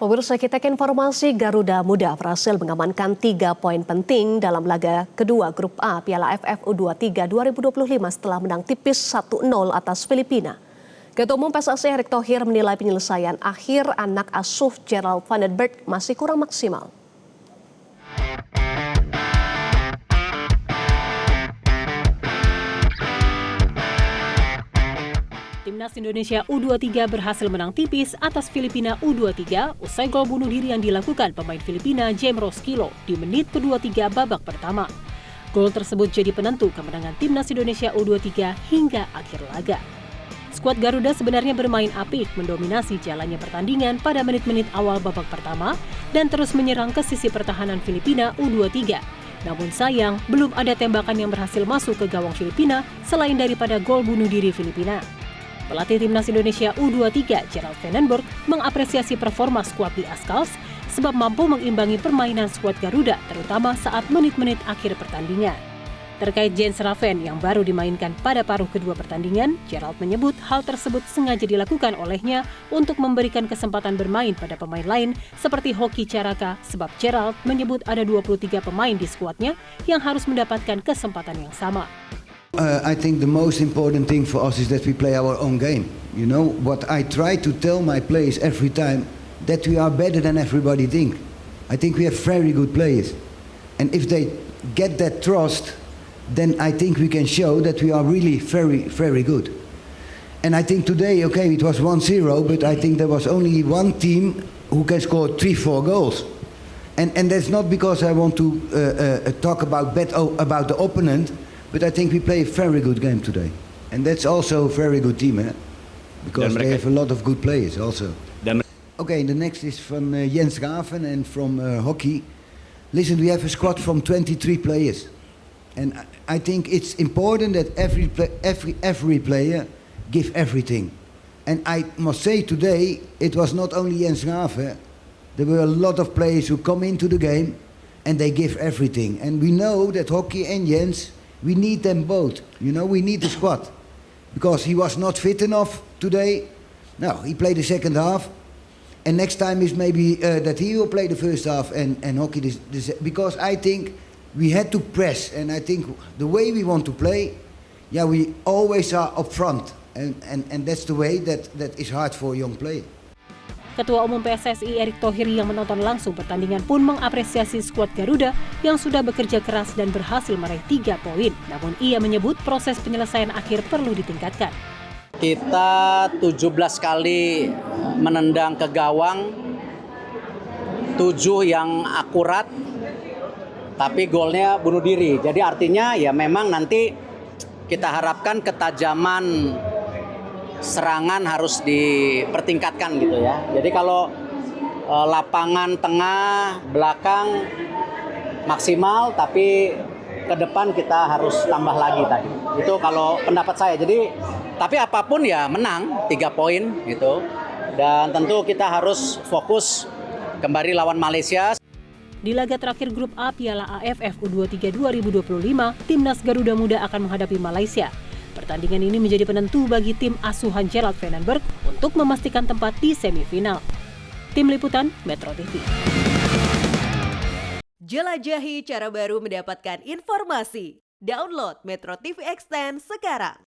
Pemirsa, kita ke informasi Garuda Muda berhasil mengamankan 3 poin penting dalam laga kedua Grup A Piala AFF U23 2025 setelah menang tipis 1-0 atas Filipina. Ketua Umum PSSI Erick Thohir menilai penyelesaian akhir anak asuh Gerald van den Berg masih kurang maksimal. Timnas Indonesia U23 berhasil menang tipis atas Filipina U23 usai gol bunuh diri yang dilakukan pemain Filipina James Roskilo di menit ke-23 babak pertama. Gol tersebut jadi penentu kemenangan Timnas Indonesia U23 hingga akhir laga. Skuad Garuda sebenarnya bermain apik mendominasi jalannya pertandingan pada menit-menit awal babak pertama dan terus menyerang ke sisi pertahanan Filipina U23. Namun sayang, belum ada tembakan yang berhasil masuk ke gawang Filipina selain daripada gol bunuh diri Filipina. Pelatih Timnas Indonesia U23 Gerald van den Berg mengapresiasi performa skuad di Askals sebab mampu mengimbangi permainan skuad Garuda terutama saat menit-menit akhir pertandingan. Terkait Jens Raven yang baru dimainkan pada paruh kedua pertandingan, Gerald menyebut hal tersebut sengaja dilakukan olehnya untuk memberikan kesempatan bermain pada pemain lain seperti Hoki Caraka sebab Gerald menyebut ada 23 pemain di skuadnya yang harus mendapatkan kesempatan yang sama. I think the most important thing for us is that we play our own game. You know, what I try to tell my players every time, that we are better than everybody think. I think we have very good players. And if they get that trust, then I think we can show that we are really very, very good. And I think today, okay, it was 1-0, but I think there was only one team who can score 3-4 goals. And that's not because I want to talk about about the opponent, but I think we play a very good game today. And that's also a very good team, eh? Because they have a lot of good players also. Okay, the next is from Jens Raven and from hockey. Listen, we have a squad from 23 players. And I think it's important that every player give everything. And I must say today, it was not only Jens Raven. There were a lot of players who come into the game and they give everything. And we know that hockey and Jens, we need them both. You know, we need the squad. Because he was not fit enough today. No, he played the second half. And next time is maybe that he will play the first half and hockey because I think we had to press. And I think the way we want to play, yeah, we always are up front. And that's the way that is hard for a young player. Ketua Umum PSSI Erick Thohir yang menonton langsung pertandingan pun mengapresiasi skuad Garuda yang sudah bekerja keras dan berhasil meraih 3 poin. Namun ia menyebut proses penyelesaian akhir perlu ditingkatkan. Kita 17 kali menendang ke gawang, 7 yang akurat, tapi golnya bunuh diri. Jadi artinya ya memang nanti kita harapkan ketajaman serangan harus dipertingkatkan gitu ya. Jadi kalau lapangan tengah, belakang maksimal, tapi ke depan kita harus tambah lagi tadi. Itu kalau pendapat saya. Jadi tapi apapun ya menang 3 poin gitu. Dan tentu kita harus fokus kembali lawan Malaysia. Di laga terakhir Grup A Piala AFF U23 2025, Timnas Garuda Muda akan menghadapi Malaysia. Pertandingan ini menjadi penentu bagi tim asuhan Gerald van den Berg untuk memastikan tempat di semifinal. Tim Liputan Metro TV. Jelajahi cara baru mendapatkan informasi. Download Metro TV Extend sekarang.